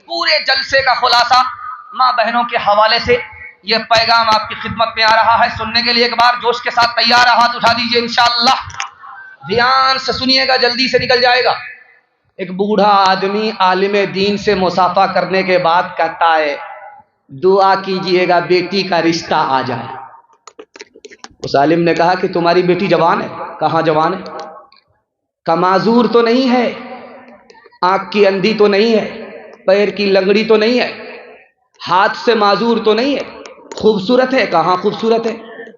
پورے جلسے کا خلاصہ ماں بہنوں کے حوالے سے یہ پیغام آپ کی خدمت میں آ رہا ہے. سننے کے لیے ایک بار جوش کے ساتھ تیار ہاتھ اٹھا دیجئے انشاءاللہ. دھیان سے سنیے گا, جلدی سے نکل جائے گا. ایک بوڑھا آدمی عالم دین سے مصافحہ کرنے کے بعد کہتا ہے دعا کیجئے گا بیٹی کا رشتہ آ جائے. اس عالم نے کہا کہ تمہاری بیٹی جوان ہے؟ کہاں جوان ہے؟ کا معذور تو نہیں ہے, آنکھ کی اندھی تو نہیں ہے, پیر کی لنگڑی تو نہیں ہے, ہاتھ سے معذور تو نہیں ہے, خوبصورت ہے؟ کہاں خوبصورت ہے؟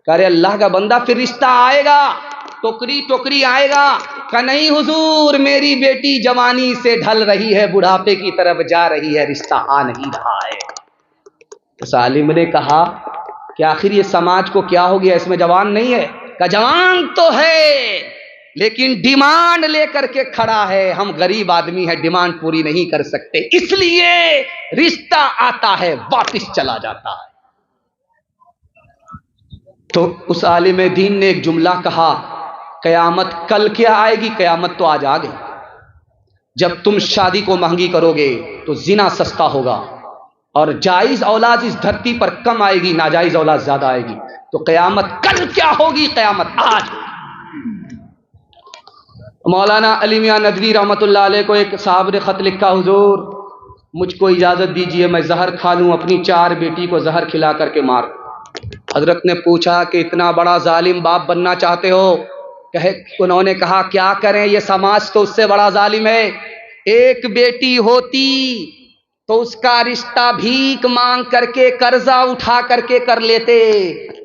کہہ رہے اللہ کا بندہ پھر رشتہ آئے گا, ٹوکری ٹوکری آئے گا؟ کہ نہیں حضور, میری بیٹی جوانی سے ڈھل رہی ہے, بڑھاپے کی طرف جا رہی ہے, رشتہ آ نہیں رہا ہے. اس عالم نے کہا کہ آخر یہ سماج کو کیا ہو گیا, اس میں جوان نہیں ہے؟ کہ جوان تو ہے لیکن ڈیمانڈ لے کر کے کھڑا ہے, ہم غریب آدمی ہیں, ڈیمانڈ پوری نہیں کر سکتے, اس لیے رشتہ آتا ہے واپس چلا جاتا ہے. تو اس عالم دین نے ایک جملہ کہا, قیامت کل کیا آئے گی؟ قیامت تو آج آ گئی. جب تم شادی کو مہنگی کرو گے تو زنا سستا ہوگا, اور جائز اولاد اس دھرتی پر کم آئے گی, ناجائز اولاد زیادہ آئے گی. تو قیامت کل کیا ہوگی؟ قیامت آج. مولانا علی میاں ندوی رحمۃ اللہ علیہ کو ایک صاحب نے خط لکھا, حضور مجھ کو اجازت دیجئے میں زہر کھا لوں, اپنی 4 بیٹی کو زہر کھلا کر کے مار. حضرت نے پوچھا کہ اتنا بڑا ظالم باپ بننا چاہتے ہو؟ انہوں نے کہا کیا کریں, یہ سماج تو اس سے بڑا ظالم ہے. ایک بیٹی ہوتی تو اس کا رشتہ بھیک مانگ کر کے قرضہ اٹھا کر کے کر لیتے,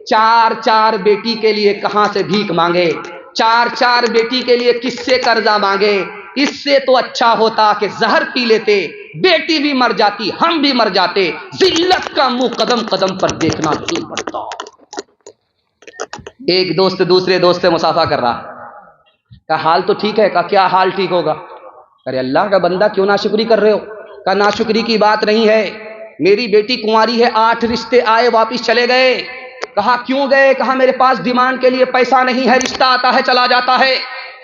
4 بیٹی کے لیے کہاں سے بھیک مانگے, 4 بیٹی کے لیے کس سے قرضہ مانگے. اس سے تو اچھا ہوتا کہ زہر پی لیتے, بیٹی بھی مر جاتی, ہم بھی مر جاتے, ذلت کا منہ قدم قدم پر دیکھنا نہیں پڑتا. ایک دوست دوسرے دوست سے مصافحہ کر رہا, کہا حال تو ٹھیک ہے؟ کہا کیا حال ٹھیک ہوگا؟ ارے اللہ کا بندہ کیوں ناشکری کر رہے ہو؟ کہا ناشکری کی بات نہیں ہے, میری بیٹی کنواری ہے, 8 رشتے آئے واپس چلے گئے. کہا کیوں گئے؟ کہا میرے پاس ڈیمانڈ کے لیے پیسہ نہیں ہے, رشتہ آتا ہے چلا جاتا ہے.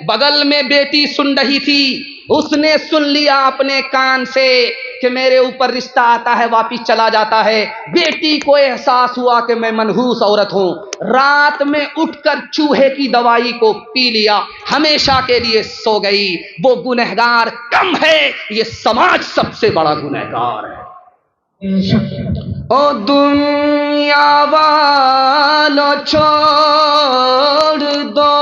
بغل میں بیٹی سن رہی تھی, اس نے سن لیا اپنے کان سے کہ میرے اوپر رشتہ آتا ہے واپس چلا جاتا ہے. بیٹی کو احساس ہوا کہ میں منحوس عورت ہوں, رات میں اٹھ کر چوہے کی دوائی کو پی لیا, ہمیشہ کے لیے سو گئی. وہ گنہگار کم ہے, یہ سماج سب سے بڑا گنہگار ہے. او دنیا والو چھوڑ دو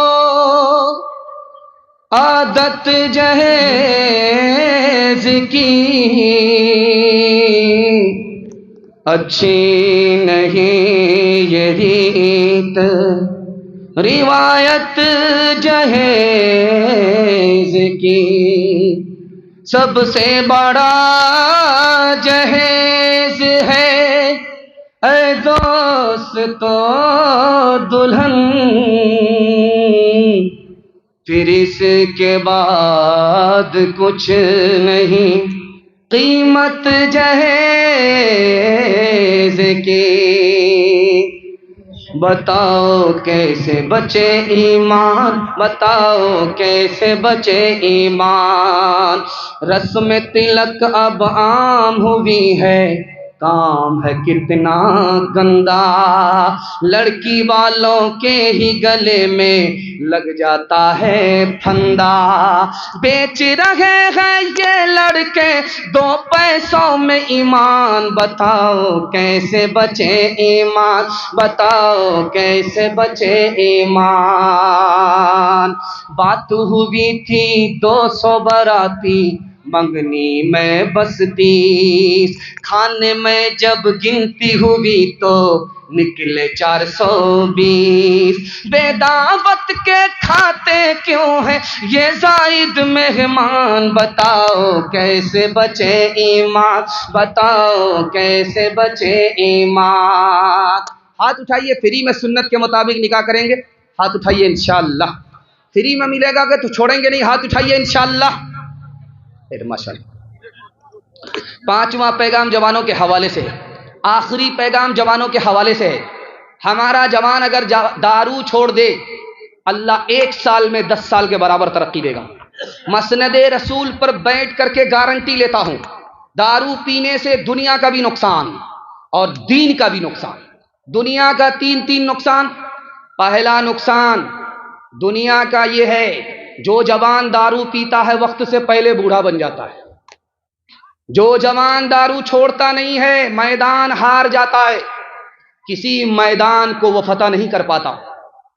عادت جہیز کی, اچھی نہیں یہ ریت روایت جہیز کی. سب سے بڑا جہیز ہے اے دوست تو دلہن, پھر اس کے بعد کچھ نہیں قیمت جہیز کی. بتاؤ کیسے بچے ایمان, بتاؤ کیسے بچے ایمان. رسم تلک اب عام ہوئی ہے, کام ہے کتنا گندا, لڑکی والوں کے ہی گلے میں لگ جاتا ہے پھندا. بیچ رہے ہیں یہ لڑکے 2 پیسوں میں ایمان, بتاؤ کیسے بچے ایمان, بتاؤ کیسے بچے ایمان. بات ہوئی تھی 200 براتی, منگنی میں بس 30, کھانے میں جب گنتی ہوئی تو نکلے 420. بے دعوت کے کھاتے کیوں ہیں یہ زائد مہمان, بتاؤ کیسے بچے ایمان, بتاؤ کیسے بچے ایمان. ہاتھ اٹھائیے, فری میں سنت کے مطابق نکاح کریں گے, ہاتھ اٹھائیے انشاءاللہ. فری میں ملے گا کہ تو چھوڑیں گے نہیں, ہاتھ اٹھائیے انشاءاللہ. ماشاءاللہ. 5واں پیغام جوانوں کے حوالے سے, آخری پیغام جوانوں کے حوالے سے ہے. ہمارا جوان اگر دارو چھوڑ دے, اللہ 1 سال میں 10 سال کے برابر ترقی دے گا. مسند رسول پر بیٹھ کر کے گارنٹی لیتا ہوں, دارو پینے سے دنیا کا بھی نقصان اور دین کا بھی نقصان۔ دنیا کا تین نقصان۔ پہلا نقصان دنیا کا یہ ہے، جو جوان دارو پیتا ہے وقت سے پہلے بوڑھا بن جاتا ہے۔ جو جوان دارو چھوڑتا نہیں ہے میدان ہار جاتا ہے، کسی میدان کو وہ فتح نہیں کر پاتا،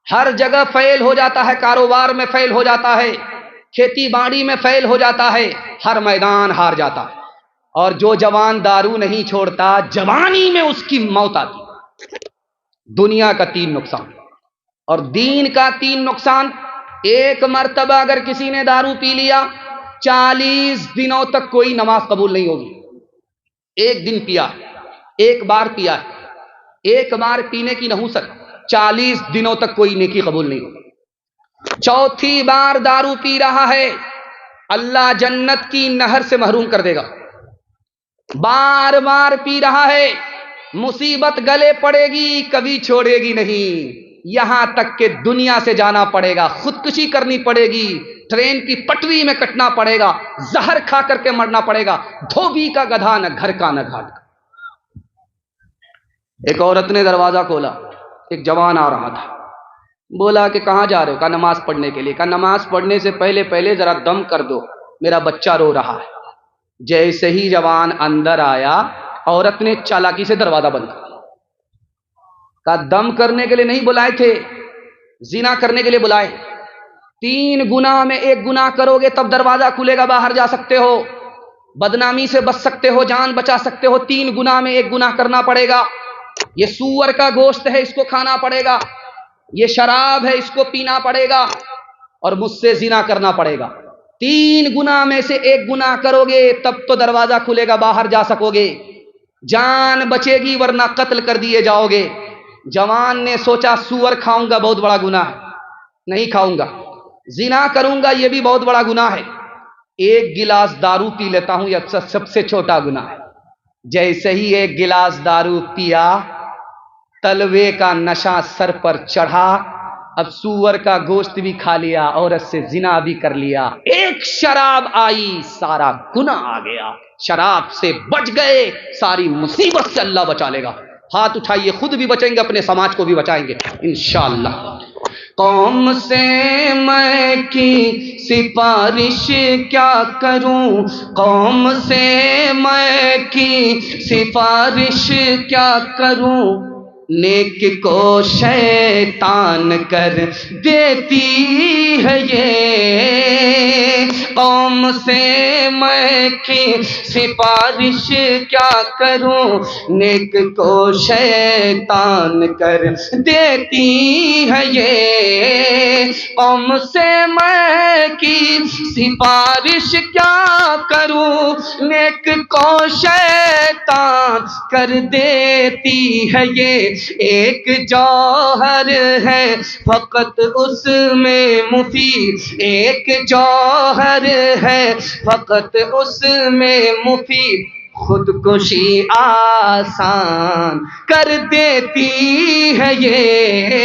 ہر جگہ فیل ہو جاتا ہے، کاروبار میں فیل ہو جاتا ہے، کھیتی باڑی میں فیل ہو جاتا ہے، ہر میدان ہار جاتا ہے۔ اور جو جوان دارو نہیں چھوڑتا جوانی میں اس کی موت آتی۔ دنیا کا 3 نقصان اور دین کا 3 نقصان۔ ایک مرتبہ اگر کسی نے دارو پی لیا 40 دنوں تک کوئی نماز قبول نہیں ہوگی۔ ایک دن پیا، ایک بار پیا، ایک بار پینے کی نحوست 40 دنوں تک کوئی نیکی قبول نہیں ہوگی۔ چوتھی بار دارو پی رہا ہے، اللہ جنت کی نہر سے محروم کر دے گا۔ بار بار پی رہا ہے، مصیبت گلے پڑے گی، کبھی چھوڑے گی نہیں، یہاں تک کہ دنیا سے جانا پڑے گا، خودکشی کرنی پڑے گی، ٹرین کی پٹری میں کٹنا پڑے گا، زہر کھا کر کے مرنا پڑے گا، دھوبی کا گدھا نہ گھر کا نہ گھاٹ کا۔ ایک عورت نے دروازہ کھولا، ایک جوان آ رہا تھا، بولا کہ کہاں جا رہے ہو؟ کہا نماز پڑھنے کے لیے۔ کہا نماز پڑھنے سے پہلے ذرا دم کر دو، میرا بچہ رو رہا ہے۔ جیسے ہی جوان اندر آیا، عورت نے چالاکی سے دروازہ بند کر دیا۔ کہا دم کرنے کے لیے نہیں بلائے تھے، زنا کرنے کے لیے بلائے۔ 3 گناہ میں 1 گناہ کرو گے تب دروازہ کھلے گا، باہر جا سکتے ہو، بدنامی سے بچ سکتے ہو، جان بچا سکتے ہو۔ 3 گناہ میں 1 گناہ کرنا پڑے گا۔ یہ سور کا گوشت ہے، اس کو کھانا پڑے گا، یہ شراب ہے، اس کو پینا پڑے گا، اور مجھ سے زنا کرنا پڑے گا۔ 3 گناہ میں سے 1 گناہ کرو گے تب تو دروازہ کھلے گا، باہر جا سکو گے، جان بچے گی، ورنہ قتل کر دیے جاؤ گے۔ جوان نے سوچا سور کھاؤں گا بہت بڑا گناہ ہے، نہیں کھاؤں گا۔ زنا کروں گا یہ بھی بہت بڑا گناہ ہے، 1 گلاس دارو پی لیتا ہوں، یہ سب سے چھوٹا گناہ ہے۔ جیسے ہی 1 گلاس دارو پیا، تلوے کا نشہ سر پر چڑھا، اب سور کا گوشت بھی کھا لیا، عورت سے زنا بھی کر لیا، ایک شراب آئی سارا گناہ آ گیا۔ شراب سے بچ گئے، ساری مصیبت سے اللہ بچا لے گا۔ ہاتھ اٹھائیے، خود بھی بچیں گے، اپنے سماج کو بھی بچائیں گے انشاءاللہ۔ قوم سے میں کی سفارش کیا کروں، قوم سے میں کی سفارش کیا کروں، نیک کو شیطان کر دیتی ہے یہ، قوم سے میں کی سفارش کیا کروں، نیک کو شیطان کر دیتی ہے یہ، قوم سے میں کی سفارش کیا کروں، نیک کو شیطان کر دیتی ہے یہ، ایک جوہر ہے فقط اس میں مفید، ایک جوہر ہے فقط اس میں مفید، خودکشی آسان کر دیتی ہے یہ۔